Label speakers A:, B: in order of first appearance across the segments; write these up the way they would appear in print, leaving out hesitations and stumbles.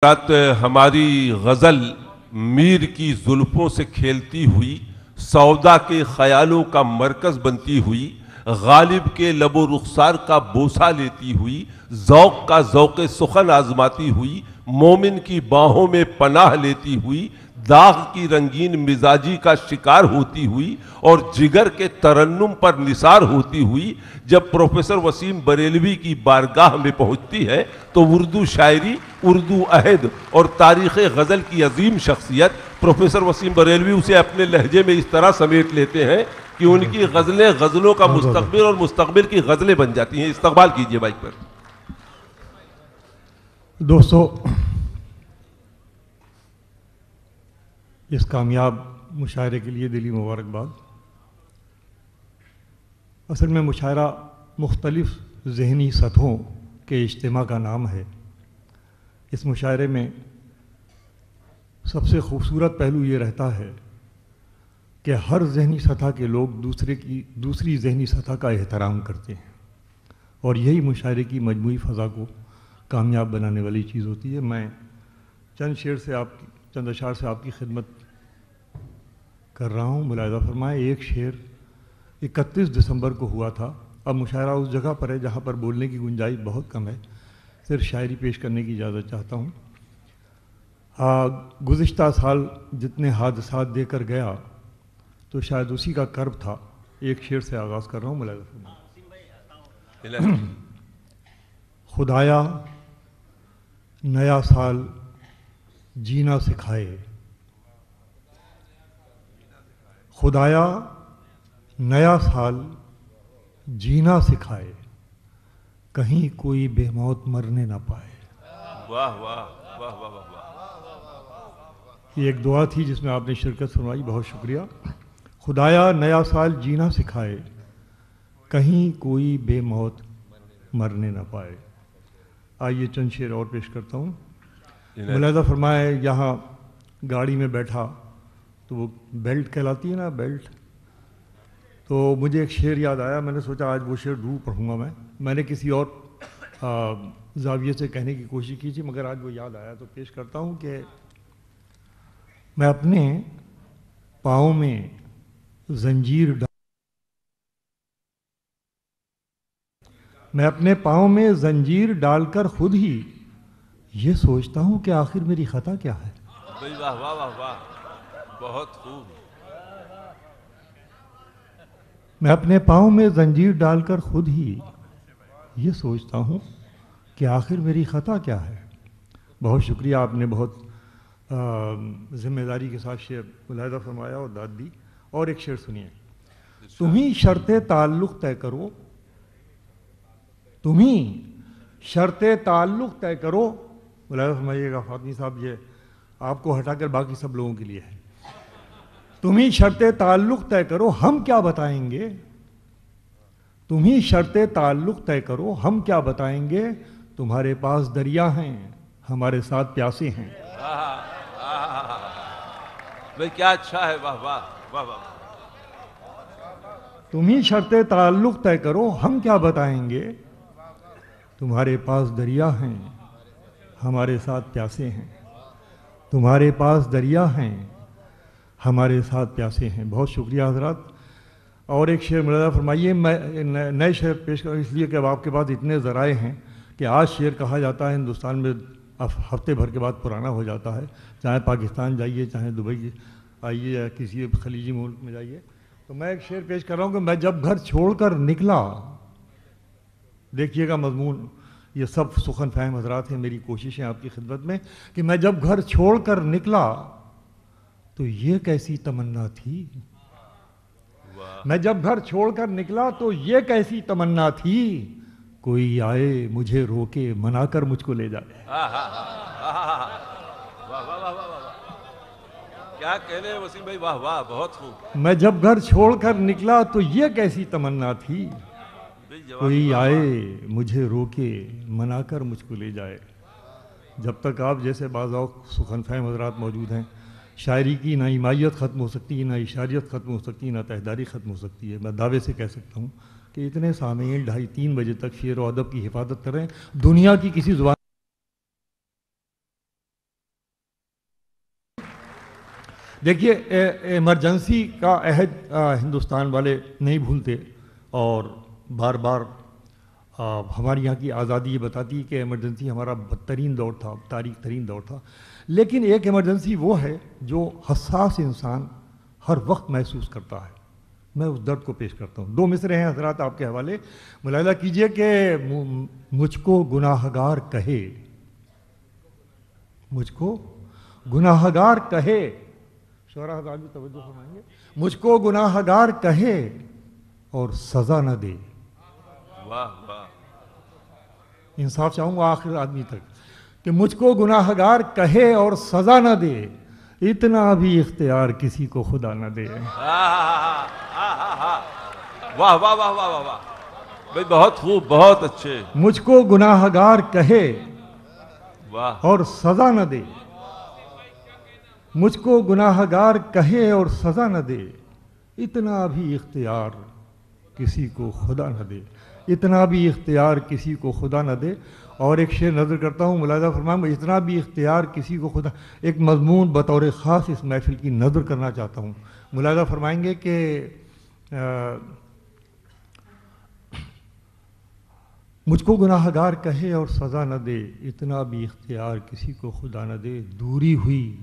A: رات ہماری غزل میر کی زلفوں سے کھیلتی ہوئی، سودا کے خیالوں کا مرکز بنتی ہوئی، غالب کے لب و رخسار کا بوسہ لیتی ہوئی، ذوق کا ذوق سخن آزماتی ہوئی، مومن کی باہوں میں پناہ لیتی ہوئی، داغ کی رنگین مزاجی کا شکار ہوتی ہوئی اور جگر کے ترنم پر نثار ہوتی ہوئی جب پروفیسر وسیم بریلوی کی بارگاہ میں پہنچتی ہے تو اردو شاعری، اردو عہد اور تاریخ غزل کی عظیم شخصیت پروفیسر وسیم بریلوی اسے اپنے لہجے میں اس طرح سمیٹ لیتے ہیں کہ ان کی غزلیں غزلوں کا مستقبل اور مستقبل کی غزلیں بن جاتی ہیں۔ استقبال کیجئے مائک پر۔
B: دوستو، اس کامیاب مشاعرے کے لیے دلی مبارکباد۔ اصل میں مشاعرہ مختلف ذہنی سطحوں کے اجتماع کا نام ہے۔ اس مشاعرے میں سب سے خوبصورت پہلو یہ رہتا ہے کہ ہر ذہنی سطح کے لوگ دوسری ذہنی سطح کا احترام کرتے ہیں، اور یہی مشاعرے کی مجموعی فضا کو کامیاب بنانے والی چیز ہوتی ہے۔ میں چند اشعار سے آپ کی خدمت کر رہا ہوں۔ ملاحظہ فرمائیں، ایک شعر 31 دسمبر کو ہوا تھا۔ اب مشاعرہ اس جگہ پر ہے جہاں پر بولنے کی گنجائش بہت کم ہے، صرف شاعری پیش کرنے کی اجازت چاہتا ہوں۔ گزشتہ سال جتنے حادثات دے کر گیا تو شاید اسی کا کرب تھا۔ ایک شعر سے آغاز کر رہا ہوں، ملاحظہ فرمائیں۔ خدایا نیا سال جینا سکھائے، خدایا نیا سال جینا سکھائے، کہیں کوئی بے موت مرنے نہ پائے۔
A: واہ واہ واہ واہ واہ۔
B: یہ ایک دعا تھی جس میں آپ نے شرکت فرمائی، بہت شکریہ۔ خدایا نیا سال جینا سکھائے، کہیں کوئی بے موت مرنے نہ پائے۔ آئیے چند شعر اور پیش کرتا ہوں۔ ملاحظہ فرمائے، یہاں گاڑی میں بیٹھا تو وہ بیلٹ کہلاتی ہے نا، بیلٹ، تو مجھے ایک شعر یاد آیا۔ میں نے سوچا آج وہ شعر ضرور پڑھوں گا۔ میں نے کسی اور زاویے سے کہنے کی کوشش کی تھی، مگر آج وہ یاد آیا تو پیش کرتا ہوں کہ میں اپنے پاؤں میں زنجیر ڈال کر خود ہی یہ سوچتا ہوں کہ آخر میری خطا کیا ہے۔
A: واہ واہ واہ واہ، بہت خوب۔
B: میں اپنے پاؤں میں زنجیر ڈال کر خود ہی یہ سوچتا ہوں کہ آخر میری خطا کیا ہے۔ بہت شکریہ، آپ نے بہت ذمہ داری کے ساتھ شعر ملاحظہ فرمایا اور داد دی۔ اور ایک شعر سنیے۔ تمہیں شرط تعلق طے کرو، تمہیں شرط تعلق طے کرو۔ ملاحظہ فرمائیے گا فاطمی صاحب، یہ آپ کو ہٹا کر باقی سب لوگوں کے لیے ہے۔ تمہیں شرط تعلق طے کرو، ہم کیا بتائیں گے، تمہیں شرط تعلق طے کرو، ہم کیا بتائیں گے، تمہارے پاس دریا ہیں ہمارے ساتھ پیاسے ہیں۔
A: بھئی کیا اچھا ہے، واہ واہ واہ واہ۔
B: تمہیں شرط تعلق طے کرو، ہم کیا بتائیں گے، تمہارے پاس دریا ہیں ہمارے ساتھ پیاسے ہیں، تمہارے پاس دریا ہیں ہمارے ساتھ پیاسے ہیں۔ بہت شکریہ حضرات۔ اور ایک شعر ملاحظہ فرمائیے۔ میں نئے شعر پیش کروں اس لیے کہ اب آپ کے پاس اتنے ذرائع ہیں کہ آج شعر کہا جاتا ہے ہندوستان میں ہفتے بھر کے بعد پرانا ہو جاتا ہے، چاہے پاکستان جائیے، چاہے دبئی آئیے، یا کسی خلیجی ملک میں جائیے۔ تو میں ایک شعر پیش کر رہا ہوں کہ میں جب گھر چھوڑ کر نکلا، دیکھیے گا مضمون، یہ سب سخن فہم حضرات ہیں، میری کوشش ہے آپ کی خدمت میں کہ میں جب گھر چھوڑ کر نکلا تو یہ کیسی تمنا تھی، میں جب گھر چھوڑ کر نکلا تو یہ کیسی تمنا تھی، کوئی آئے مجھے روکے منا کر مجھ کو لے جائے۔
A: کیا کہنے ہیں وسیم بھائی، واہ واہ، بہت خوب۔
B: میں جب گھر چھوڑ کر نکلا تو یہ کیسی تمنا تھی، کوئی آئے مجھے روکے منا کر مجھ کو لے جائے۔ جب تک آپ جیسے بعض سخن فہم حضرات موجود ہیں، شاعری کی نہ ایمائیت ختم ہو سکتی، نہ اشاریت ختم ہو سکتی، نہ تحداری ختم ہو سکتی ہے۔ میں دعوے سے کہہ سکتا ہوں کہ اتنے سامعین 2:30-3 بجے تک شعر و ادب کی حفاظت کر رہے ہیں، دنیا کی کسی زبان دیکھیے ایمرجنسی کا عہد ہندوستان والے نہیں بھولتے، اور بار بار ہماری یہاں کی آزادی یہ بتاتی ہے کہ ایمرجنسی ہمارا بدترین دور تھا، تاریخ ترین دور تھا، لیکن ایک ایمرجنسی وہ ہے جو حساس انسان ہر وقت محسوس کرتا ہے۔ میں اس درد کو پیش کرتا ہوں، 2 مصرے ہیں حضرات آپ کے حوالے، ملاحظہ کیجئے کہ مجھ کو گناہگار کہے، مجھ کو گناہگار کہے، شعراء حضرات بھی توجہ فرمائیں گے، مجھ کو گناہگار کہے اور سزا نہ دے۔
A: واہ واہ،
B: انصاف چاہوں گا آخر آدمی تک کہ مجھ کو گناہگار کہے اور سزا نہ دے، اتنا بھی اختیار کسی کو خدا نہ دے۔
A: واہ واہ واہ واہ واہ واہ بھائی، بہت خوب، بہت اچھے،
B: مجھ کو گناہگار کہے
A: واہ،
B: اور سزا نہ دے، مجھ کو گناہگار کہے اور سزا نہ دے، اتنا بھی اختیار کسی کو خدا نہ دے، اتنا بھی اختیار کسی کو خدا نہ دے۔ اور ایک شعر نظر کرتا ہوں، ملاحظہ فرمائیں، اتنا بھی اختیار کسی کو خدا، ایک مضمون بطور خاص اس محفل کی نظر کرنا چاہتا ہوں۔ ملاحظہ فرمائیں گے کہ مجھ کو گناہگار کہے اور سزا نہ دے، اتنا بھی اختیار کسی کو خدا نہ دے، دوری ہوئی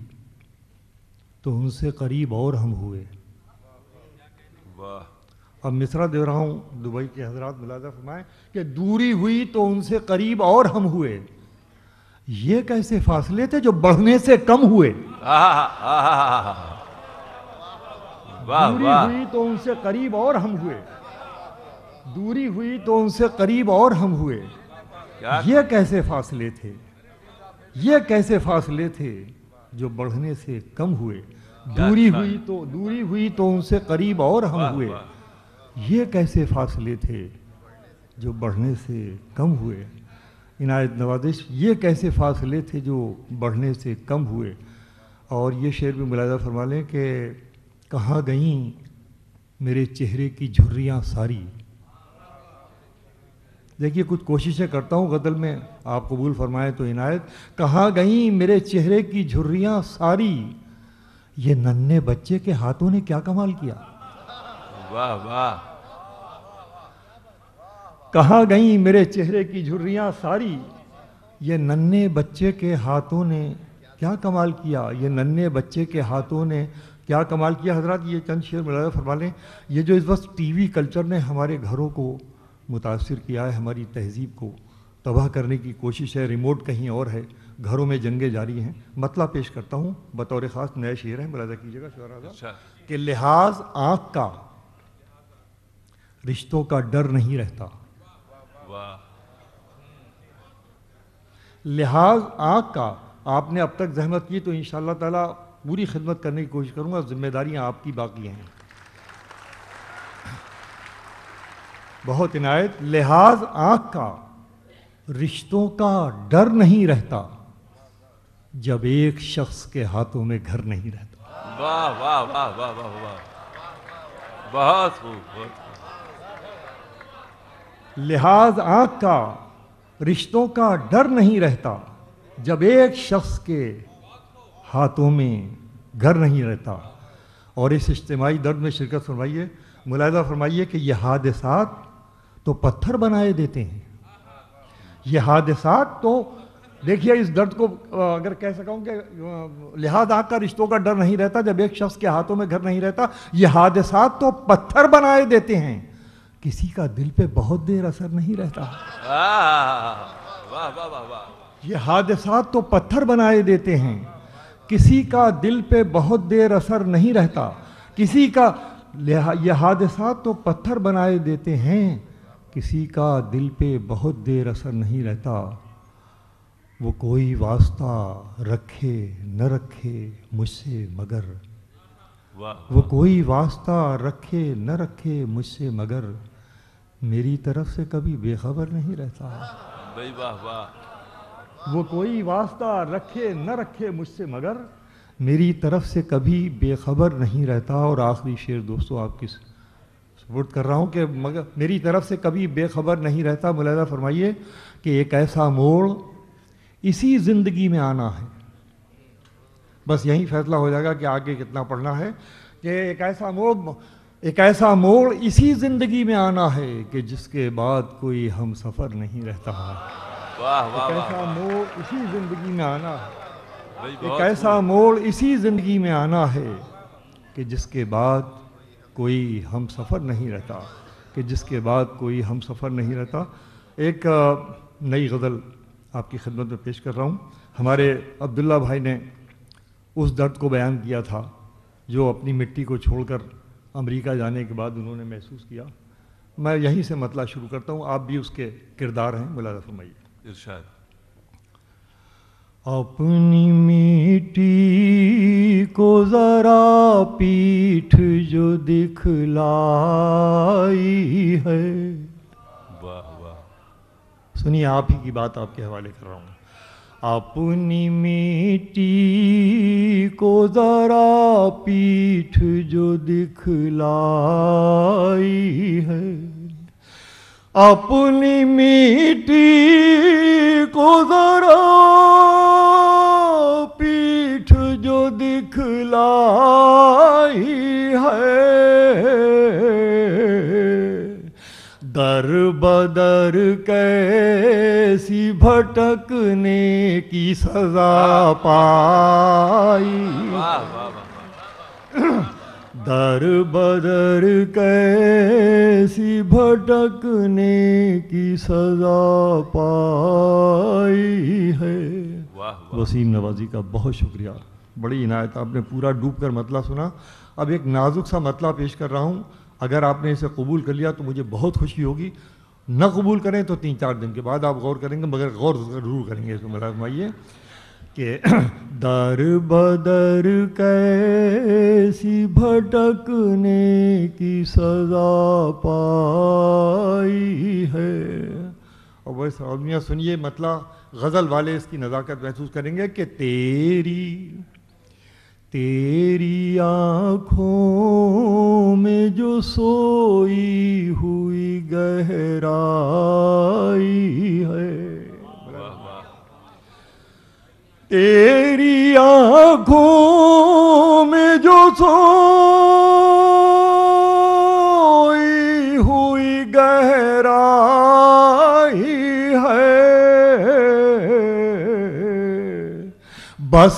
B: تو ان سے قریب اور ہم ہوئے۔
A: واہ،
B: اب مصرع دے رہا ہوں دبئی کے حضرات، ملاحظہ فرمائیں کہ دوری ہوئی تو ان سے قریب اور ہم ہوئے، یہ کیسے فاصلے تھے جو بڑھنے سے کم ہوئے۔ دوری ہوئی تو ان سے قریب اور ہم ہوئے، دوری ہوئی تو ان سے قریب اور ہم ہوئے، یہ کیسے فاصلے تھے، یہ کیسے فاصلے تھے جو بڑھنے سے کم ہوئے، دوری ہوئی تو ان سے قریب اور ہم ہوئے، یہ کیسے فاصلے تھے جو بڑھنے سے کم ہوئے۔ عنایت نوازش، یہ کیسے فاصلے تھے جو بڑھنے سے کم ہوئے۔ اور یہ شعر بھی ملاحظہ فرما لیں کہ کہاں گئیں میرے چہرے کی جھریاں ساری۔ دیکھیے کچھ کوششیں کرتا ہوں غزل میں، آپ قبول فرمائیں تو عنایت۔ کہاں گئیں میرے چہرے کی جھریاں ساری، یہ ننھے بچے کے ہاتھوں نے کیا کمال کیا۔
A: واہ واہ،
B: کہاں گئیں میرے چہرے کی جھریاں ساری، یہ ننھے بچے کے ہاتھوں نے کیا کمال کیا، یہ ننھے بچے کے ہاتھوں نے کیا کمال کیا۔ حضرات یہ چند شعر ملاحظہ فرما لیں، یہ جو اس وقت ٹی وی کلچر نے ہمارے گھروں کو متاثر کیا ہے، ہماری تہذیب کو تباہ کرنے کی کوشش ہے، ریموٹ کہیں اور ہے، گھروں میں جنگیں جاری ہیں۔ مطلع پیش کرتا ہوں بطور خاص، نئے شعر ہیں، ملاحظہ کیجیے گا شعراء کہ لحاظ آنکھ کا رشتوں کا ڈر نہیں رہتا، لحاظ آنکھ کا، آپ نے اب تک زحمت کی تو انشاءاللہ تعالیٰ پوری خدمت کرنے کی کوشش کروں گا، ذمہ داریاں آپ کی باقی ہیں۔ بہت عنایت، لحاظ آنکھ کا رشتوں کا ڈر نہیں رہتا، جب ایک شخص کے ہاتھوں میں گھر نہیں رہتا۔
A: واہ واہ واہ واہ واہ واہ، بہت خوب، بہت خوب۔
B: لحاظ آنکھ کا رشتوں کا ڈر نہیں رہتا، جب ایک شخص کے ہاتھوں میں گھر نہیں رہتا۔ اور اس اجتماعی درد میں شرکت فرمائیے، ملاحظہ فرمائیے کہ یہ حادثات تو پتھر بنائے دیتے ہیں، یہ حادثات تو دیکھیے اس درد کو اگر کہہ سکا ہوں کہ لحاظ آنکھ کا رشتوں کا ڈر نہیں رہتا جب ایک شخص کے ہاتھوں میں گھر نہیں رہتا، یہ حادثات تو پتھر بنائے دیتے ہیں، کسی کا دل پہ بہت دیر اثر نہیں رہتا۔
A: واہ واہ واہ،
B: یہ حادثات تو پتھر بنائے دیتے ہیں، کسی کا دل پہ بہت دیر اثر نہیں رہتا، کسی کا، یہ حادثات تو پتھر بنائے دیتے ہیں، کسی کا دل پہ بہت دیر اثر نہیں رہتا، وہ کوئی واسطہ رکھے نہ رکھے مجھ سے مگر، وہ کوئی واسطہ رکھے نہ رکھے مجھ سے مگر، میری طرف سے کبھی بے خبر نہیں رہتا۔
A: واہ واہ،
B: وہ کوئی واسطہ رکھے نہ رکھے مجھ سے مگر، میری طرف سے کبھی بے خبر نہیں رہتا۔ اور آخری شعر دوستو آپ کی سپورٹ کر رہا ہوں کہ مگر میری طرف سے کبھی بے خبر نہیں رہتا۔ ملاحظہ فرمائیے کہ ایک ایسا موڑ اسی زندگی میں آنا ہے بس یہیں فیصلہ ہو جائے گا کہ آگے کتنا پڑھنا ہے. کہ ایک ایسا موڑ اسی زندگی میں آنا ہے کہ جس کے بعد کوئی ہم سفر نہیں رہتا. ایک ایسا موڑ اسی زندگی میں آنا ہے, ایک ایسا موڑ اسی زندگی میں آنا ہے کہ جس کے بعد کوئی ہم سفر نہیں رہتا, کہ جس کے بعد کوئی ہم سفر نہیں رہتا. ایک نئی غزل آپ کی خدمت میں پیش کر رہا ہوں. ہمارے عبداللہ بھائی نے اس درد کو بیان کیا تھا جو اپنی مٹی کو چھوڑ کر امریکہ جانے کے بعد انہوں نے محسوس کیا. میں یہیں سے مطلع شروع کرتا ہوں, آپ بھی اس کے کردار ہیں, ملاحظہ فرمائیے.
A: ارشاد.
B: اپنی مٹی کو ذرا پیٹھ جو دکھلائی ہے.
A: واہ واہ.
B: سنیے, آپ ہی کی بات آپ کے حوالے کر رہا ہوں. اپنی مٹی کو ذرا پیٹھ جو دکھلائی ہے, اپنی مٹی کو ذرا پیٹھ جو دکھلائی ہے, در بدر کیسی بھٹکنے کی سزا پائی. در بدر کیسی بھٹکنے کی سزا پائی ہے. وسیم نوازی کا بہت شکریہ, بڑی عنایت. آپ نے پورا ڈوب کر مطلع سنا. اب ایک نازک سا مطلع پیش کر رہا ہوں. اگر آپ نے اسے قبول کر لیا تو مجھے بہت خوشی ہوگی, نہ قبول کریں تو 3-4 دن کے بعد آپ غور کریں گے, مگر غور ضرور کریں گے. اس میں فرمائیے کہ در بدر کیسی بھٹکنے کی سزا پائی ہے. اور وہ سامعین سنیے مطلع, غزل والے اس کی نزاکت محسوس کریں گے کہ تیری آنکھوں میں جو سوئی ہوئی گہرائی ہے, تیری آنکھوں میں جو سوئی ہوئی گہرائی ہے, بس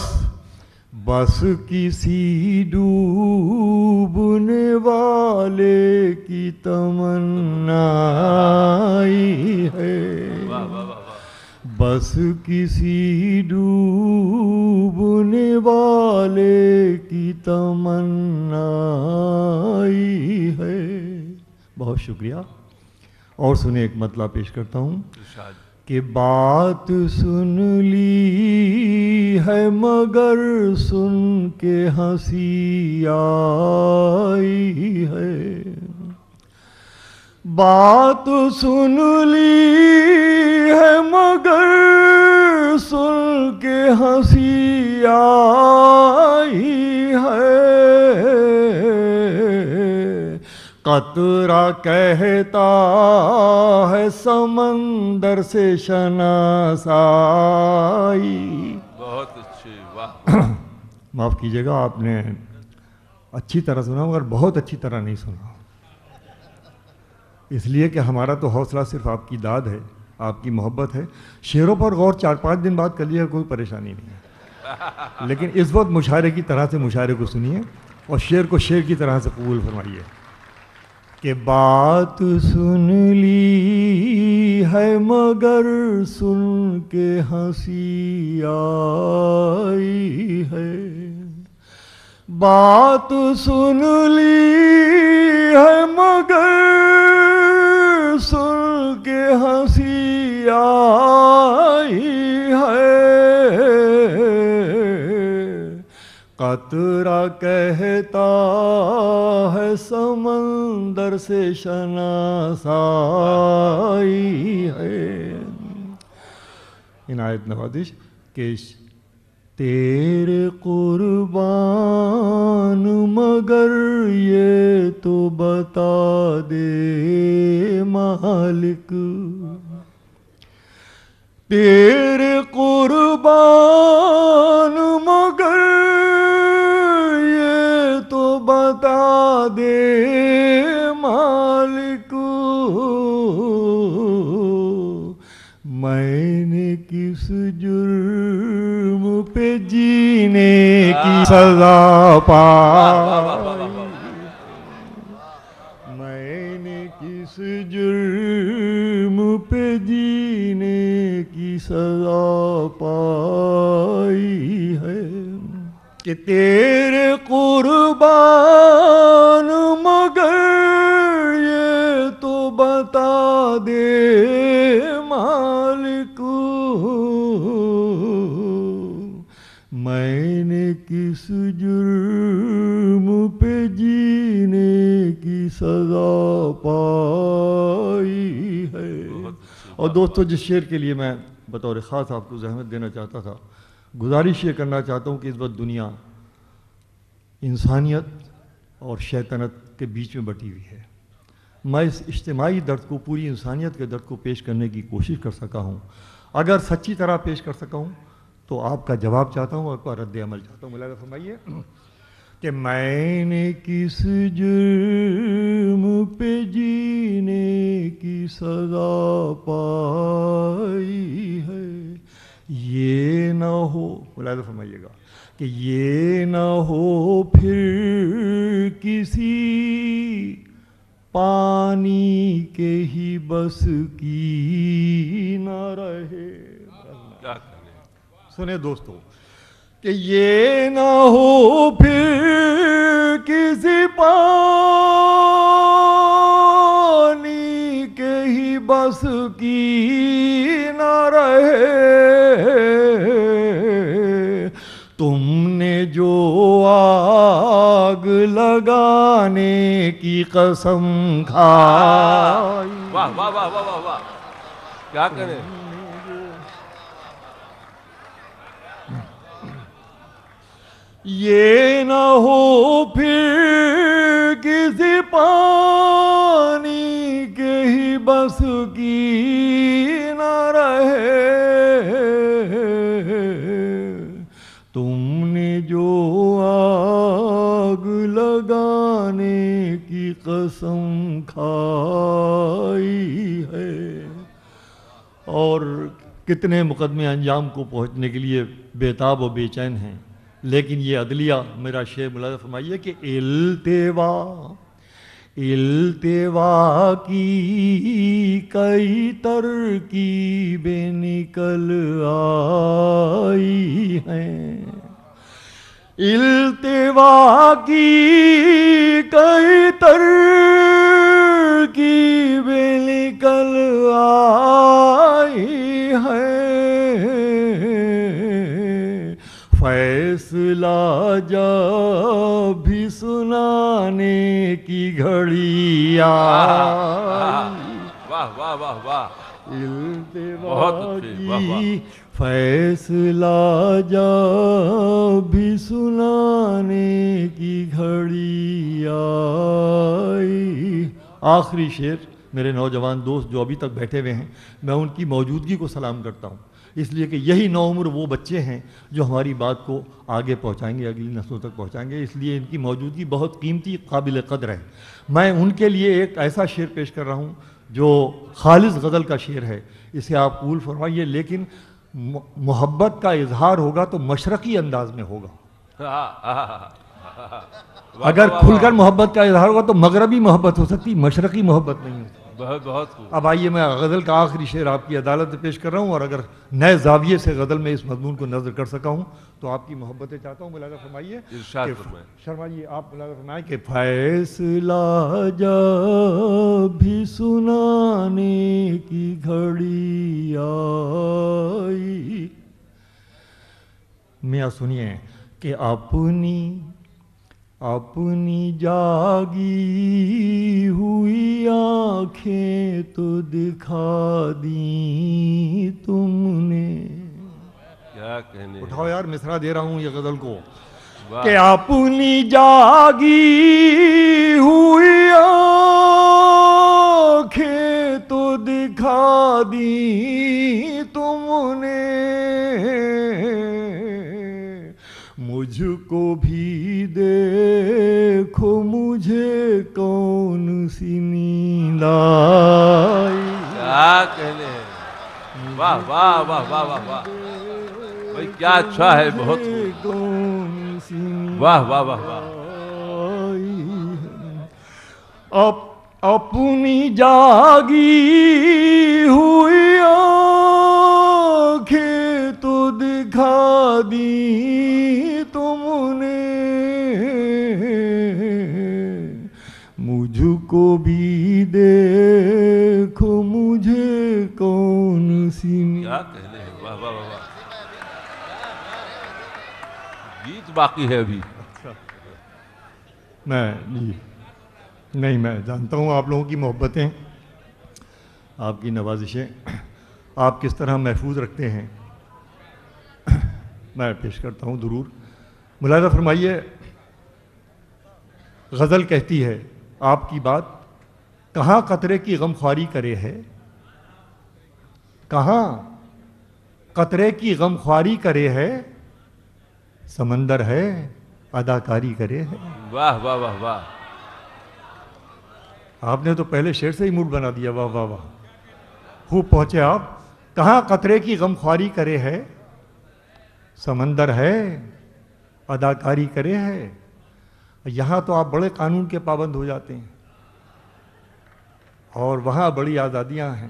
B: کسی ڈوبنے والے کی تمنا ہے, بس کسی ڈوبنے والے کی تمنا ہے. بہت شکریہ. اور سنیں, ایک مطلع پیش کرتا ہوں کہ بات سن لی ہے مگر سن کے ہنسی آئی ہے, بات سن لی ہے مگر سن کے ہنسی آئی ہے, قطرہ کہتا ہے سمندر سے شناسائی.
A: بہت اچھی. واہ.
B: معاف کیجیے گا, آپ نے اچھی طرح سنا مگر بہت اچھی طرح نہیں سنا, اس لیے کہ ہمارا تو حوصلہ صرف آپ کی داد ہے, آپ کی محبت ہے. شعروں پر غور 4-5 دن بعد کر لیا, کوئی پریشانی نہیں ہے, لیکن اس وقت مشاعرے کی طرح سے مشاعرے کو سنیے اور شعر کو شعر کی طرح سے قبول فرمائیے کہ بات سن لی ہے مگر سن کے ہنسی آئی ہے, بات سن لی ہے مگر سن کے ہنسی آئی ہے, قطرہ کہتا ہے سمندر سے شناسائی ہے. عنایت نوازش کہ تیرے قربان مگر یہ تو بتا دے مالک, تیرے قربان مگر سزا پائی، میں نے کس جرم پہ جینے کی سزا پائی ہے کہ تیرے قربان، مگر یہ تو بتا دے مالک، میں نے کس جرم پہ جینے کی سزا پائی ہے۔ اور دوستو، جس شعر کے لیے میں بطور خاص آپ کو زحمت دینا چاہتا تھا، گزارش یہ کرنا چاہتا ہوں کہ اس وقت دنیا انسانیت اور شیطنت کے بیچ میں بٹی ہوئی ہے۔ میں اس اجتماعی درد کو، پوری انسانیت کے درد کو پیش کرنے کی کوشش کر سکا ہوں۔ اگر سچی طرح پیش کر سکا ہوں تو آپ کا جواب چاہتا ہوں، آپ کا رد عمل چاہتا ہوں۔ ملاحظہ فرمائیے کہ میں نے کس جرم پہ جینے کی سزا پائی ہے، یہ نہ ہو، ملاحظہ فرمائیے گا کہ یہ نہ ہو پھر کسی پانی کے ہی بس کی نہ رہے۔ سنیں دوستو کہ یہ نہ ہو پھر کسی پانی کے ہی بس کی نہ رہے، تم نے جو آگ لگانے کی قسم کھائی۔
A: واہ واہ واہ واہ واہ واہ، کیا کریں؟
B: یہ نہ ہو پھر کسی پانی کے ہی بس کی نہ رہے، تم نے جو آگ لگانے کی قسم کھائی ہے۔ اور کتنے مقدمے انجام کو پہنچنے کے لیے بےتاب و بے چین ہیں، لیکن یہ عدلیہ، میرا شعر ملاحظہ فرمائیے کہ التوا کی کئی ترکیبیں نکل آئی ہیں، التوا کی کئی ترکیبیں نکل آئی ہیں، فیصلہ جب بھی سنانے کی گھڑی آئی،
A: واہ واہ واہ واہ،
B: التوا کی فیصلہ جب بھی سنانے کی گھڑی آئی۔ آخری شعر میرے نوجوان دوست جو ابھی تک بیٹھے ہوئے ہیں، میں ان کی موجودگی کو سلام کرتا ہوں، اس لیے کہ یہی نوعمر وہ بچے ہیں جو ہماری بات کو آگے پہنچائیں گے، اگلی نسلوں تک پہنچائیں گے، اس لیے ان کی موجودگی بہت قیمتی، قابل قدر ہے۔ میں ان کے لیے ایک ایسا شعر پیش کر رہا ہوں جو خالص غزل کا شعر ہے، اسے آپ قبول فرمائیے، لیکن محبت کا اظہار ہوگا تو مشرقی انداز میں ہوگا۔ اگر کھل کر محبت کا اظہار ہوگا تو مغربی محبت ہو سکتی، مشرقی محبت نہیں ہو سکتی۔
A: بہت بہت خوب۔
B: اب آئیے میں غزل کا آخری شعر آپ کی عدالت میں پیش کر رہا ہوں، اور اگر نئے زاویے سے غزل میں اس مضمون کو نظر کر سکا ہوں تو آپ کی محبتیں چاہتا ہوں۔ ملاحظہ فرمائیے،
A: ارشاد فرمائیں۔
B: شرمائیے آپ، ملاحظہ فرمائیں کہ فیصلہ جب بھی سنانے کی گھڑی آئی، میاں سنیے کہ اپنی جاگی ہوئی آنکھیں تو دکھا دیں تم نے۔
A: کیا کہنے،
B: اٹھاؤ یار، مصرع دے رہا ہوں یہ غزل کو،
A: واہ۔
B: کہ اپنی جاگی ہوئی آنکھیں تو دکھا دیں تم نے، مجھ کو بھی دیکھو مجھے کون سی نیند آئی۔
A: کیا کہنے، واہ واہ واہ واہ واہ واہ، بھائی کیا اچھا ہے، بہت خوب۔
B: کون سینی
A: واہ واہ واہ واہ.
B: اپنی جاگی ہوئی آنکھیں تو دکھا دی تم نے, مجھ کو بھی دیکھو مجھے کون سی.
A: کیا کہنے ہیں, واہ واہ واہ واہ. گیت باقی ہے ابھی.
B: میں جانتا ہوں آپ لوگوں کی محبتیں, آپ کی نوازشیں آپ کس طرح محفوظ رکھتے ہیں. میں پیش کرتا ہوں ضرور. ملاحظہ فرمائیے, غزل کہتی ہے آپ کی بات کہاں قطرے کی غمخواری کرے ہے, کہاں قطرے کی غمخواری کرے ہے, سمندر ہے اداکاری کرے ہے.
A: واہ واہ واہ واہ.
B: آپ نے تو پہلے شعر سے ہی موڈ بنا دیا. واہ واہ واہ, خوب پہنچے آپ. کہاں قطرے کی غمخواری کرے ہے, سمندر ہے اداکاری کرے ہے. یہاں تو آپ بڑے قانون کے پابند ہو جاتے ہیں اور وہاں بڑی آزادیاں ہیں.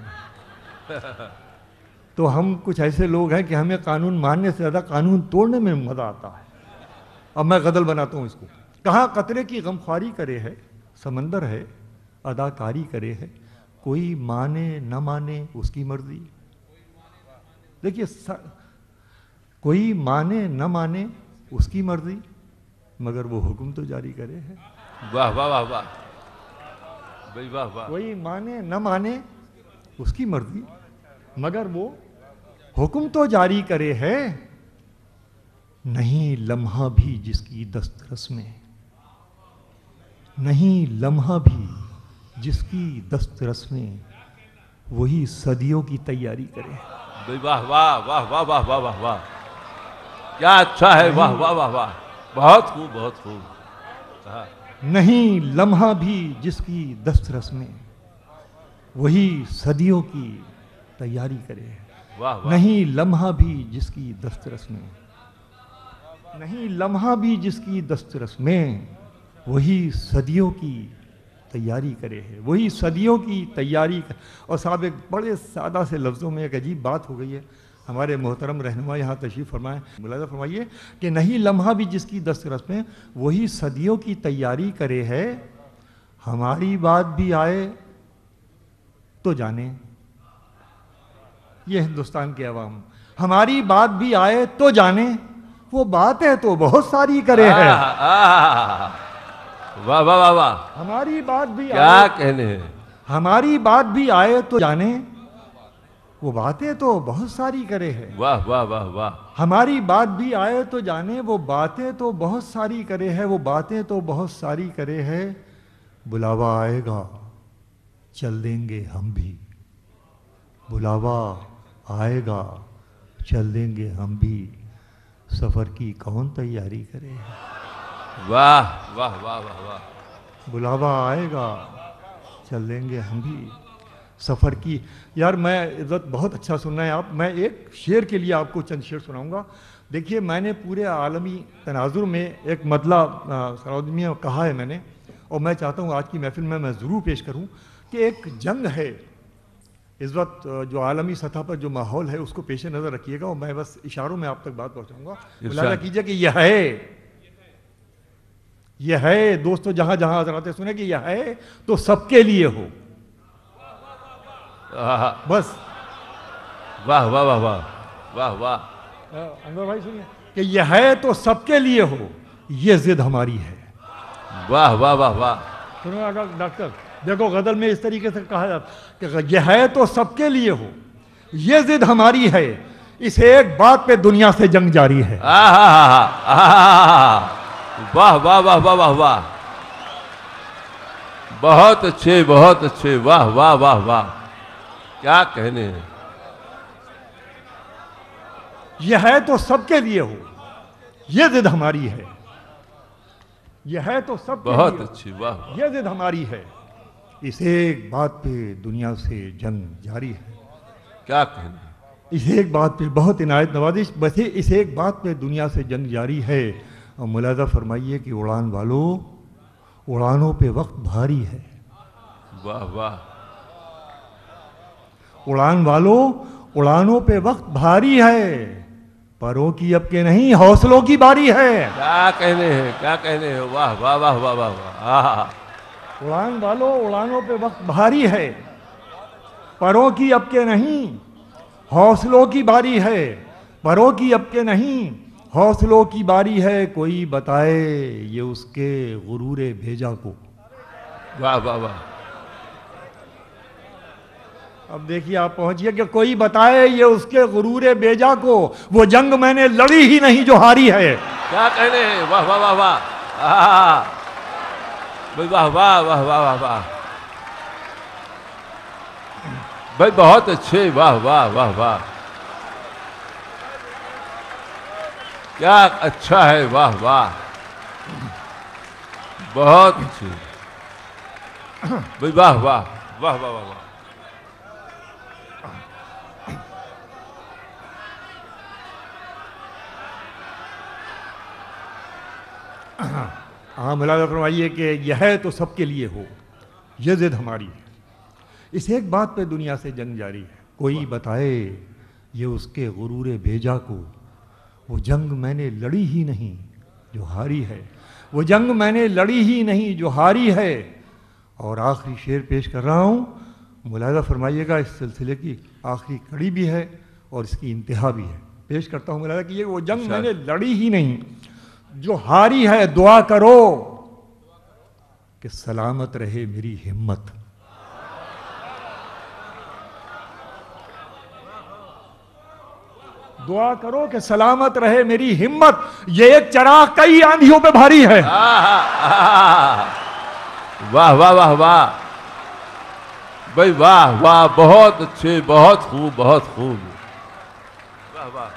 B: تو ہم کچھ ایسے لوگ ہیں کہ ہمیں قانون ماننے سے زیادہ قانون توڑنے میں مزہ آتا ہے. اب میں غزل بناتا ہوں اس کو. کہاں قطرے کی غمخواری کرے ہے, سمندر ہے اداکاری کرے ہے, کوئی مانے نہ مانے اس کی مرضی. دیکھیے, کوئی مانے نہ مانے اس کی مرضی, مگر وہ حکم تو جاری کرے ہے.
A: واہ واہ واہ واہ بھائی, واہ واہ.
B: کوئی مانے نہ مانے اس کی مرضی, مگر وہ حکم تو جاری کرے ہے. نہیں لمحہ بھی جس کی دسترس میں, نہیں لمحہ بھی جس کی دسترس میں, وہی صدیوں کی تیاری کرے.
A: بھائی واہ واہ واہ واہ واہ واہ واہ واہ, کیا اچھا ہے. واہ واہ واہ واہ, بہت خوب بہت خوب.
B: نہیں لمحہ بھی جس کی دسترس میں, وہی صدیوں کی تیاری کرے.
A: واہ واہ.
B: نہیں لمحہ بھی جس کی دسترس میں, نہیں لمحہ بھی جس کی دسترس میں, وہی صدیوں کی تیاری کرے ہے. وہی صدیوں کی تیاری. اور صاحب ایک بڑے سادہ سے لفظوں میں ایک عجیب بات ہو گئی ہے. ہمارے محترم رہنما یہاں تشریف فرمائیں. ملاحظہ فرمائیے کہ نہیں لمحہ بھی جس کی دسترس میں, وہی صدیوں کی تیاری کرے ہے. ہماری بات بھی آئے تو جانے, یہ ہندوستان کے عوام, ہماری بات بھی آئے تو جانے, وہ باتیں تو بہت ساری کرے ہے.
A: واہ واہ واہ واہ,
B: ہماری بات بھی
A: کیا کہنے ہیں.
B: ہماری بات بھی آئے تو جانے, وہ باتیں تو بہت ساری کرے ہے.
A: واہ واہ واہ واہ.
B: ہماری بات بھی آئے تو جانے, وہ باتیں تو بہت ساری کرے ہے. وہ باتیں تو بہت ساری کرے ہے. بلاوا آئے گا چل دیں گے ہم بھی, بلاوا آئے گا چل دیں گے ہم بھی, سفر کی کون تیاری کرے.
A: واہ واہ واہ واہ واہ.
B: بلاوا آئے گا چل دیں گے ہم بھی, سفر کی. یار میں عزت بہت اچھا سننا ہے آپ. میں ایک شعر کے لیے آپ کو چند شعر سناؤں گا. دیکھیے میں نے پورے عالمی تناظر میں ایک مطلب سراؤدی میں کہا ہے میں نے, اور میں چاہتا ہوں آج کی محفل میں ضرور پیش کروں کہ ایک جنگ ہے اس وقت جو عالمی سطح پر جو ماحول ہے اس کو پیش نظر رکھیے گا, اور میں بس اشاروں میں آپ تک بات پہنچاؤں گا. ملاحظہ کیجئے کہ یہ ہے دوستو, جہاں جہاں حضرات سنیں کہ یہ ہے تو سب کے لیے ہو. بس
A: واہ واہ واہ واہ واہ واہ.
B: انور بھائی سنیے کہ یہ ہے تو سب کے لیے ہو, یہ ضد ہماری ہے.
A: واہ واہ واہ واہ.
B: سنو ڈاکٹر, دیکھو غزل میں اس طریقے سے کہا جاتا کہ یہ ہے تو سب کے لیے ہو, یہ ضد ہماری ہے, اس ایک بات پہ دنیا سے جنگ جاری ہے.
A: واہ واہ واہ واہ واہ واہ, بہت اچھے بہت اچھے. واہ واہ واہ واہ, کیا کہنے ہیں.
B: یہ ہے تو سب کے لیے ہو, یہ ضد ہماری ہے. یہ ہے تو سب کے لیے,
A: بہت اچھی. واہ,
B: یہ ضد ہماری ہے, اس ایک بات پہ دنیا سے جنگ جاری ہے.
A: کیا کہنے ہیں.
B: اس ایک بات پہ بہت عنایت نوازش, بس اس ایک بات پہ دنیا سے جنگ جاری ہے. اور ملاحظہ فرمائیے کہ اڑان والوں، اڑانوں پہ وقت بھاری ہے.
A: واہ واہ.
B: اڑان والوں، اڑانوں پہ وقت بھاری ہے، پروں کی اب کے نہیں حوصلوں کی باری ہے.
A: کیا کہنے ہیں، کیا کہنے ہیں. واہ واہ واہ واہ واہ واہ.
B: اڑان والوں، اڑانوں پہ وقت بھاری ہے، پروں کی اب کے نہیں حوصلوں کی باری ہے. پروں کی اب کے نہیں حوصلوں کی باری ہے. کوئی بتائے یہ اس کے غرور بھیجا کو.
A: واہ واہ واہ.
B: اب دیکھیے آپ پہنچیے کہ کوئی بتائے یہ اس کے غرور بیجا کو، وہ جنگ میں نے لڑی ہی نہیں جو ہاری ہے.
A: کیا کہنے ہیں. واہ واہ واہ واہ. بھائی واہ واہ واہ واہ واہ واہ. بھائی بہت اچھے. واہ واہ واہ واہ. کیا اچھا ہے. واہ واہ. بہت اچھے. بھائی واہ واہ واہ واہ واہ.
B: ہاں ملاحظہ فرمائیے کہ یہ ہے تو سب کے لیے ہو، یہ ضد ہماری ہے. اس ایک بات پہ دنیا سے جنگ جاری ہے. کوئی بتائے یہ اس کے غرور بھیجا کو، وہ جنگ میں نے لڑی ہی نہیں جو ہاری ہے. وہ جنگ میں نے لڑی ہی نہیں جو ہاری ہے. اور آخری شعر پیش کر رہا ہوں، ملاحظہ فرمائیے گا اس سلسلے کی آخری کڑی بھی ہے اور اس کی انتہا بھی ہے. پیش کرتا ہوں ملاحظہ کہ وہ جنگ میں نے لڑی ہی نہیں جو ہاری ہے. دعا کرو کہ سلامت رہے میری ہمت. دعا کرو کہ سلامت رہے میری ہمت. یہ ایک چراغ کئی آندھیوں پہ بھاری ہے.
A: واہ واہ واہ واہ. بھائی واہ واہ. بہت اچھے. بہت خوب. بہت خوب. واہ واہ.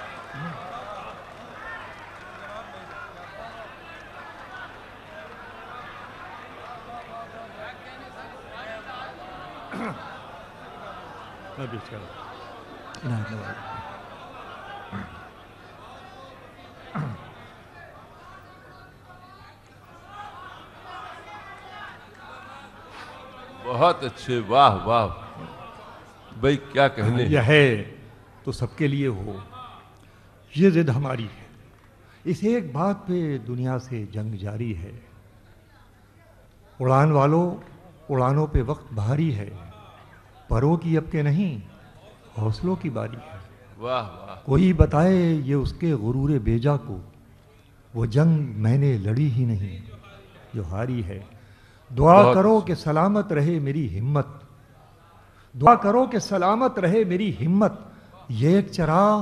A: بہت اچھے. واہ واہ. بھائی کیا کہنے.
B: یہ ہے تو سب کے لیے ہو، یہ ضد ہماری ہے. اس ایک بات پہ دنیا سے جنگ جاری ہے. اڑان والوں، اڑانوں پہ وقت بھاری ہے، پروں کی اب کے نہیں حوصلوں کی باری ہے.
A: واہ واہ.
B: کوئی بتائے یہ اس کے غرور بیجا کو، وہ جنگ میں نے لڑی ہی نہیں جو ہاری ہے. دعا کرو کہ سلامت رہے میری ہمت. دعا کرو کہ سلامت رہے میری ہمت. یہ ایک چراغ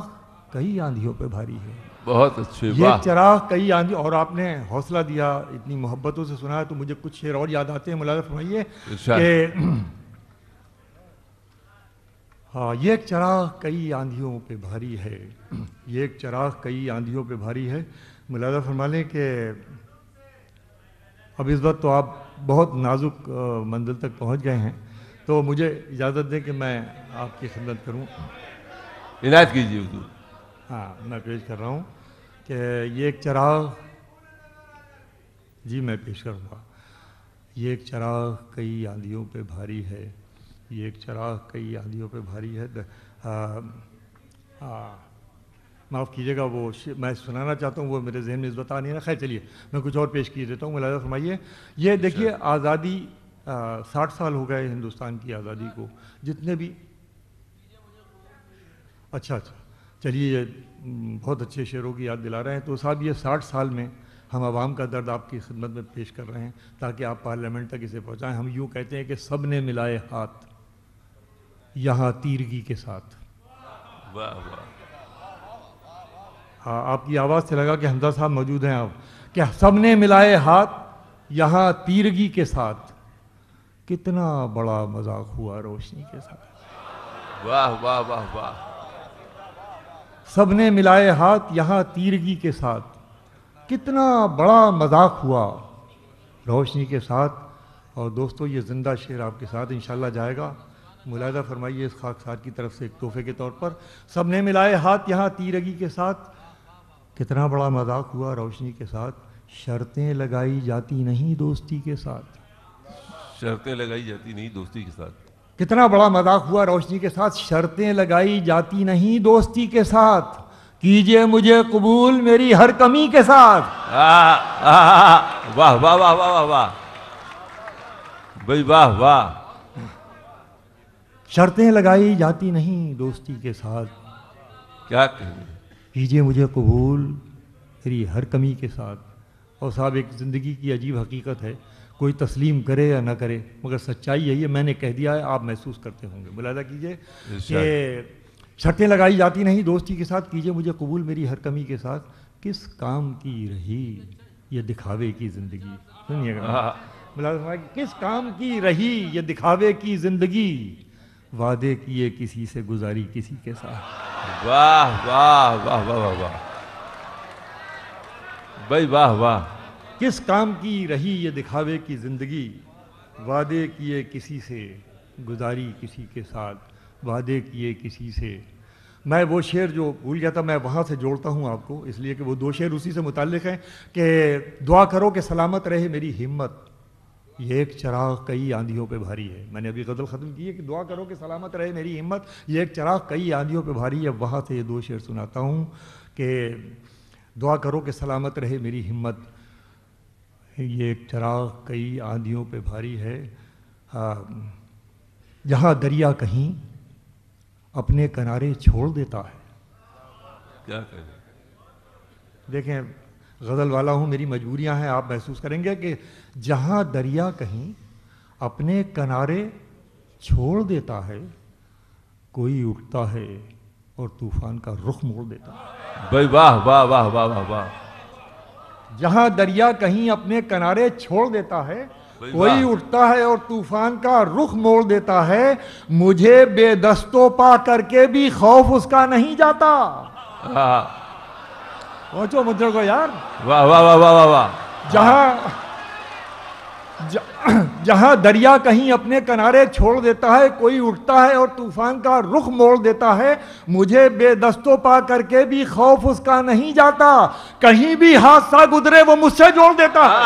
B: کئی آندھیوں پہ بھاری ہے.
A: بہت اچھے.
B: یہ ایک چراغ کئی آندھی. اور آپ نے حوصلہ دیا، اتنی محبتوں سے سنا ہے تو مجھے کچھ شعر اور یاد آتے ہیں. ملاحظہ فرمائیے کہ ہاں یہ ایک چراغ کئی آندھیوں پہ بھاری ہے. یہ ایک چراغ کئی آندھیوں پہ بھاری ہے. ملاحظہ فرما لیں کہ اب اس وقت تو آپ بہت نازک منزل تک پہنچ گئے ہیں، تو مجھے اجازت دیں کہ میں آپ کی خدمت کروں.
A: عنایت کیجیے حضور.
B: ہاں میں پیش کر رہا ہوں کہ یہ ایک چراغ، جی میں پیش کروں گا. یہ ایک چراغ کئی آندھیوں پہ بھاری ہے. یہ ایک چراغ کئی آندھیوں پہ بھاری ہے. معاف کیجیے گا، وہ میں سنانا چاہتا ہوں، وہ میرے ذہن میں اس وقت نہیں ہے. خیر چلیے میں کچھ اور پیش کیے دیتا ہوں. ملاحظہ فرمائیے. یہ دیکھیے آزادی 60 سال ہو گئے ہندوستان کی آزادی کو. جتنے بھی اچھا چلیے یہ بہت اچھے شعروں کی یاد دلا رہے ہیں. تو صاحب یہ 60 سال میں ہم عوام کا درد آپ کی خدمت میں پیش کر رہے ہیں تاکہ آپ پارلیمنٹ تک اسے پہنچائیں. ہم یوں کہتے ہیں کہ سب نے ملائے ہاتھ یہاں تیرگی کے ساتھ.
A: واہ واہ.
B: ہاں آپ کی آواز سے لگا کہ حمزہ صاحب موجود ہیں. آپ کہ سب نے ملائے ہاتھ یہاں تیرگی کے ساتھ، کتنا بڑا مذاق ہوا روشنی کے ساتھ.
A: واہ واہ واہ واہ.
B: سب نے ملائے ہاتھ یہاں تیرگی کے ساتھ، کتنا بڑا مذاق ہوا روشنی کے ساتھ. اور دوستو یہ زندہ شعر آپ کے ساتھ انشاءاللہ جائے گا. ملاحظہ فرمائیے اس خاکسار کی طرف سے ایک تحفے کے طور پر. سب نے ملائے ہاتھ یہاں تیرگی کے ساتھ، کتنا بڑا مذاق ہوا روشنی کے ساتھ، شرطیں لگائی جاتی نہیں دوستی کے ساتھ،
A: شرطیں لگائی جاتی نہیں دوستی کے ساتھ.
B: کتنا بڑا مذاق ہوا روشنی کے ساتھ، شرطیں لگائی جاتی نہیں دوستی کے ساتھ، کیجئے مجھے قبول میری ہر کمی کے ساتھ.
A: واہ واہ واہ واہ واہ واہ بھائی، واہ واہ.
B: شرطیں لگائی جاتی نہیں دوستی کے ساتھ،
A: کیا کہیں،
B: کیجئے مجھے قبول میری ہر کمی کے ساتھ. اور صاحب ایک زندگی کی عجیب حقیقت ہے، کوئی تسلیم کرے یا نہ کرے مگر سچائی یہی ہے، میں نے کہہ دیا ہے، آپ محسوس کرتے ہوں گے. ملاحظہ کیجئے کہ شرطیں لگائی جاتی نہیں دوستی کے ساتھ، کیجئے مجھے قبول میری ہر کمی کے ساتھ، کس کام کی رہی یہ دکھاوے کی زندگی. سنیے گا، ملاحظہ کس کام کی رہی یہ دکھاوے کی زندگی، وعدے کیے کسی سے گزاری کسی کے ساتھ.
A: واہ واہ واہ واہ واہ واہ بھائی، واہ واہ.
B: کس کام کی رہی یہ دکھاوے کی زندگی، وعدے کیے کسی سے گزاری کسی کے ساتھ، وعدے کیے کسی سے. میں وہ شعر جو بھول گیا تھا میں وہاں سے جوڑتا ہوں آپ کو، اس لیے کہ وہ دو شعر اسی سے متعلق ہیں کہ دعا کرو کہ سلامت رہے میری ہمت، یہ ایک چراغ کئی آندھیوں پہ بھاری ہے. میں نے ابھی غزل ختم کی ہے کہ دعا کرو کہ سلامت رہے میری ہمت، یہ ایک چراغ کئی آندھیوں پہ بھاری ہے. وہاں سے یہ دو شعر سناتا ہوں کہ دعا کرو کہ سلامت رہے میری ہمت، یہ ایک چراغ کئی آندھیوں پہ بھاری ہے. جہاں دریا کہیں اپنے کنارے چھوڑ دیتا ہے.
A: کیا کہیں،
B: دیکھیں غزل والا ہوں، میری مجبوریاں ہیں، آپ محسوس کریں گے کہ جہاں دریا کہیں اپنے کنارے چھوڑ دیتا ہے، کوئی اٹھتا ہے اور طوفان کا رخ موڑ دیتا ہے.
A: بھائی واہ واہ واہ واہ واہ واہ.
B: جہاں دریا کہیں اپنے کنارے چھوڑ دیتا ہے، کوئی اٹھتا ہے اور طوفان کا رخ موڑ دیتا ہے، مجھے بے دست و پا کر کے بھی خوف اس کا نہیں جاتا. پہنچو مجھے کو یار.
A: واہ واہ واہ واہ واہ.
B: جہاں دریا کہیں اپنے کنارے چھوڑ دیتا ہے، کوئی اٹھتا ہے اور طوفان کا رخ موڑ دیتا ہے، مجھے بے دست و پا کر کے بھی خوف اس کا نہیں جاتا، کہیں بھی حادثہ گزرے وہ مجھ سے جوڑ دیتا ہے.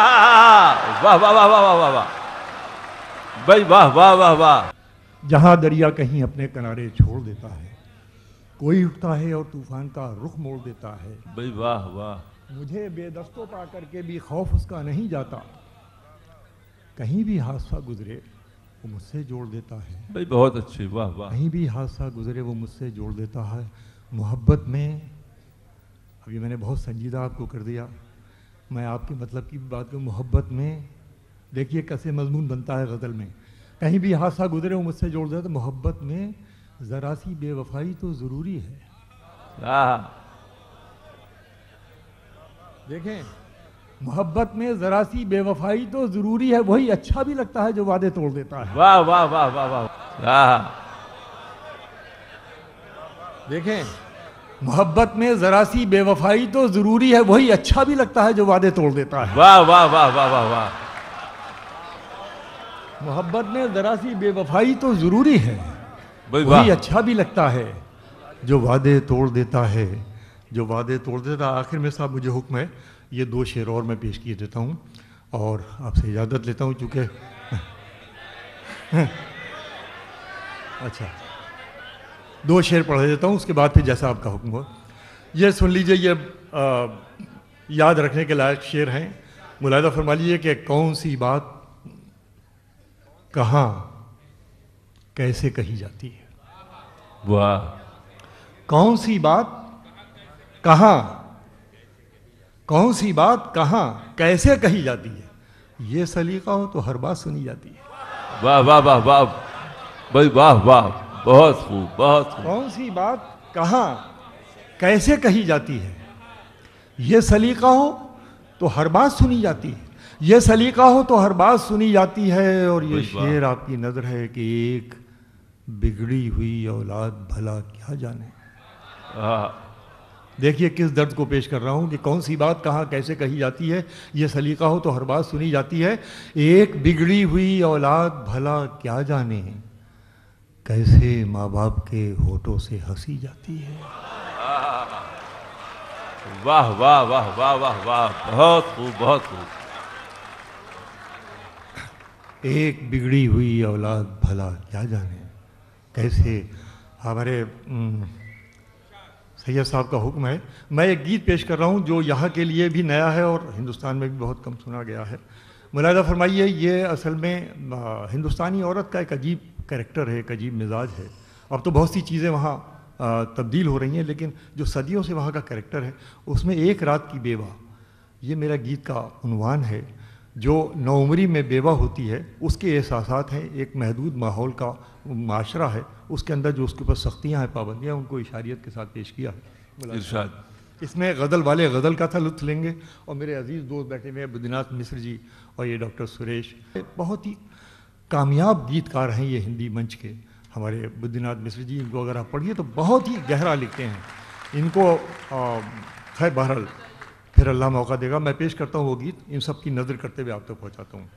A: واہ واہ واہ واہ واہ واہ بھائی، واہ واہ واہ واہ.
B: جہاں دریا کہیں اپنے کنارے چھوڑ دیتا ہے، کوئی اٹھتا ہے اور طوفان کا رخ موڑ دیتا ہے،
A: بھائی واہ واہ.
B: مجھے بے دست و پا کر کے بھی خوف اس کا نہیں جاتا، کہیں بھی حادثہ گزرے وہ مجھ سے جوڑ دیتا ہے.
A: بھائی بہت اچھے، واہ واہ.
B: کہیں بھی حادثہ گزرے وہ مجھ سے جوڑ دیتا ہے. محبت میں ابھی میں نے بہت سنجیدہ آپ کو کر دیا، میں آپ کے مطلب کی بات کروں. محبت میں دیکھیے کیسے مضمون بنتا ہے غزل میں، کہیں بھی حادثہ گزرے وہ مجھ سے جوڑ دیتا ہے. محبت میں ذرا سی بے وفائی تو ضروری ہے. دیکھیں محبت میں ذرا سی بے وفائی تو ضروری ہے، وہی اچھا بھی لگتا ہے جو وعدے توڑ دیتا ہے.
A: واہ واہ واہ واہ واہ.
B: دیکھیں محبت میں ذرا سی بے وفائی تو ضروری ہے، وہی اچھا بھی لگتا ہے جو وعدے توڑ دیتا ہے.
A: واہ واہ واہ واہ واہ واہ.
B: محبت میں ذرا سی بے وفائی تو ضروری ہے،
A: وہی
B: اچھا بھی لگتا ہے جو وعدے توڑ دیتا ہے، جو وعدے توڑ دیتا ہے. آخر میں صاحب مجھے حکم ہے یہ دو شعر اور میں پیش کیے دیتا ہوں اور آپ سے اجازت لیتا ہوں چونکہ اچھا دو شعر پڑھ دیتا ہوں، اس کے بعد پھر جیسا آپ کا حکم ہو. یہ سن لیجئے، یہ یاد رکھنے کے لائق شعر ہیں. ملاحظہ فرما لیجئے کہ کون سی بات کہاں کیسے کہی جاتی ہے.
A: واہ.
B: کون سی بات کہاں، کون سی بات کہاں کیسے کہی جاتی ہے، یہ سلیقہ ہو تو ہر بات سنی جاتی ہے.
A: واہ واہ واہ واہ بھائی، واہ واہ، بہت خوب بہت خوب.
B: کون سی بات کہاں کیسے کہی جاتی ہے، یہ سلیقہ ہو تو ہر بات سنی جاتی ہے، یہ سلیقہ ہو تو ہر بات سنی جاتی ہے. اور یہ شعر آپ کی نظر ہے کہ ایک بگڑی ہوئی اولاد بھلا کیا جانے. دیکھیے کس درد کو پیش کر رہا ہوں کہ کون سی بات کہاں کیسے کہی جاتی ہے، یہ سلیقہ ہو تو ہر بات سنی جاتی ہے. ایک بگڑی ہوئی اولاد بھلا کیا جانے، کیسے ماں باپ کے ہونٹوں سے ہنسی جاتی ہے.
A: واہ واہ واہ واہ واہ واہ، بہت خوب بہت خوب.
B: ایک بگڑی ہوئی اولاد بھلا کیا جانے کیسے. ہمارے سید صاحب کا حکم ہے. میں ایک گیت پیش کر رہا ہوں جو یہاں کے لیے بھی نیا ہے اور ہندوستان میں بھی بہت کم سنا گیا ہے. ملاحظہ فرمائیے، یہ اصل میں ہندوستانی عورت کا ایک عجیب کریکٹر ہے، ایک عجیب مزاج ہے. اب تو بہت سی چیزیں وہاں تبدیل ہو رہی ہیں، لیکن جو صدیوں سے وہاں کا کریکٹر ہے اس میں ایک رات کی بیوہ، یہ میرا گیت کا عنوان ہے. جو نوعمری میں بیوہ ہوتی ہے اس کے احساسات ہیں، ایک محدود ماحول کا معاشرہ ہے، اس کے اندر جو اس کے اوپر سختیاں ہیں، پابندیاں، ان کو اشاریت کے ساتھ پیش کیا ہے.
A: ارشاد.
B: اس میں غزل والے غزل کا تھا لطف لیں گے، اور میرے عزیز دوست بیٹھے ہوئے ہیں بدری ناتھ مصر جی اور یہ ڈاکٹر سریش، بہت ہی کامیاب گیت کار ہیں یہ ہندی منچ کے. ہمارے بدری ناتھ مصر جی، ان کو اگر آپ پڑھیے تو بہت ہی گہرا لکھتے ہیں. ان کو خیر بہرحال پھر اللہ موقع دے گا. میں پیش کرتا ہوں وہ گیت، ان سب کی نظر کرتے ہوئے آپ تک پہنچاتا ہوں.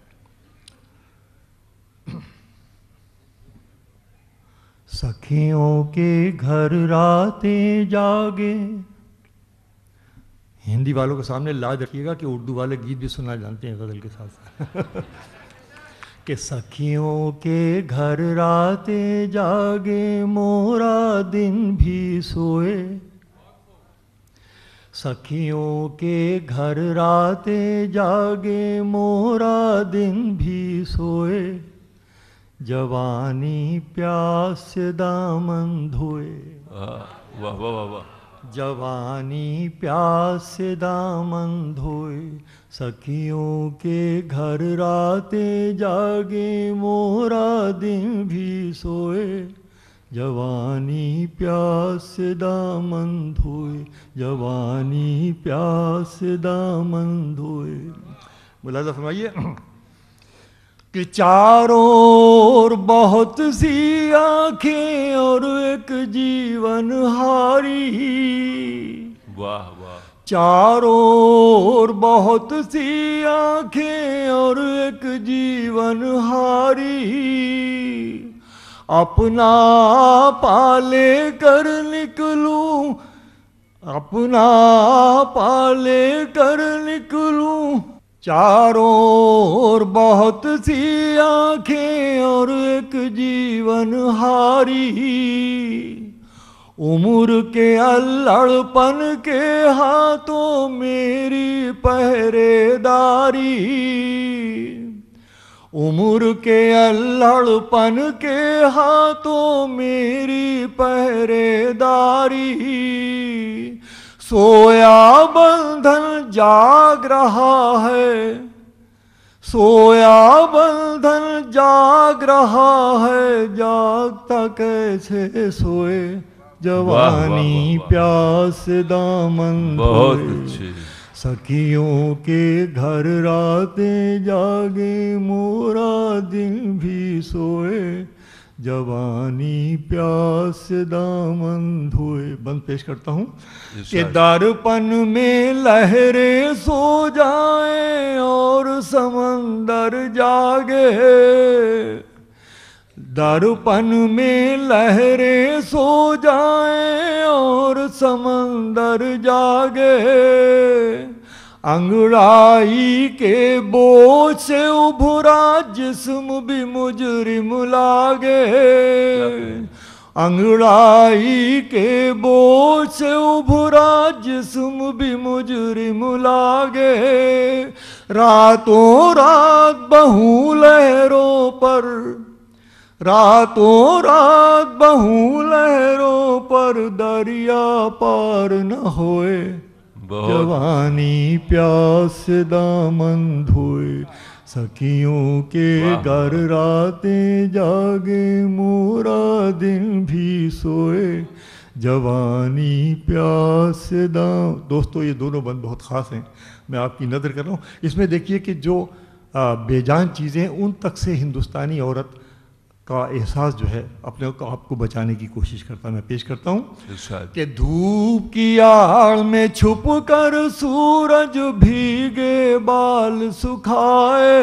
B: سکھیوں کے گھر راتیں جاگے. ہندی والوں کے سامنے لاج رکھیے گا کہ اردو والے گیت بھی سننا جانتے ہیں غزل کے ساتھ ساتھ. کہ سکھیوں کے گھر راتیں جاگے، مورا دن بھی سوئے. سکھیوں کے گھر راتیں جاگے، مورا دن بھی سوئے. جوانی پیاس سے دامن دھوئے.
A: واہ واہ واہ واہ.
B: جوانی پیاس سے دامن دھوئے. سکھیوں کے گھر راتیں جاگے، مورا دن بھی سوئے. جوانی پیاس سے دامن دھوئے. جوانی پیاس سے دامن دھوئے. ملاحظہ فرمائیے کہ چاروں اور بہت سی آنکھیں اور ایک جیون ہاری.
A: واہ واہ.
B: چاروں اور بہت سی آنکھیں اور ایک جیون ہاری. اپنا پالے کر نکلوں، اپنا پالے کر نکلوں. چاروں اور بہت سی آنکھیں اور ایک جیون ہاری. عمر کے الڑ پن کے ہاتھوں میری پہرے داری. عمر کے الڑ پن کے ہاتھوں میری پہرے داری. سویا بندھن جاگ رہا ہے، سویا بندھن جاگ رہا ہے. جاگتا کیسے سوئے. جوانی پیاس دامن
A: بہت
B: دھوئے.
A: اچھے.
B: سکھیوں کے گھر راتیں جاگے، مورا دن بھی سوئے. جوانی پیاس دامن دھوئے. بند پیش کرتا ہوں کہ دارپن میں لہریں سو جائیں اور سمندر جاگے. دارپن میں لہریں سو جائیں اور سمندر جاگے. انگڑائی کے بوجھ سے ابھرا جسم بھی مجرم لاگے. انگڑائی کے بوجھ سے ابھرا جسم بھی مجرم لاگے. راتوں رات بہوں لہروں پر، راتوں رات بہوں لہروں پر دریا پار نہ ہوئے. جوانی پیاس دامن دھوئے. سکھیوں کے گھر راتیں جاگے، مورا دن بھی سوئے. جوانی پیاس دام. دوستو یہ دونوں بند بہت خاص ہیں، میں آپ کی نظر کر رہا ہوں. اس میں دیکھیے کہ جو بے جان چیزیں ان تک سے ہندوستانی عورت کا احساس جو ہے اپنے آپ کو بچانے کی کوشش کرتا. میں پیش کرتا ہوں کہ دھوپ کی آڑ میں چھپ کر سورج بھیگے بال سکھائے.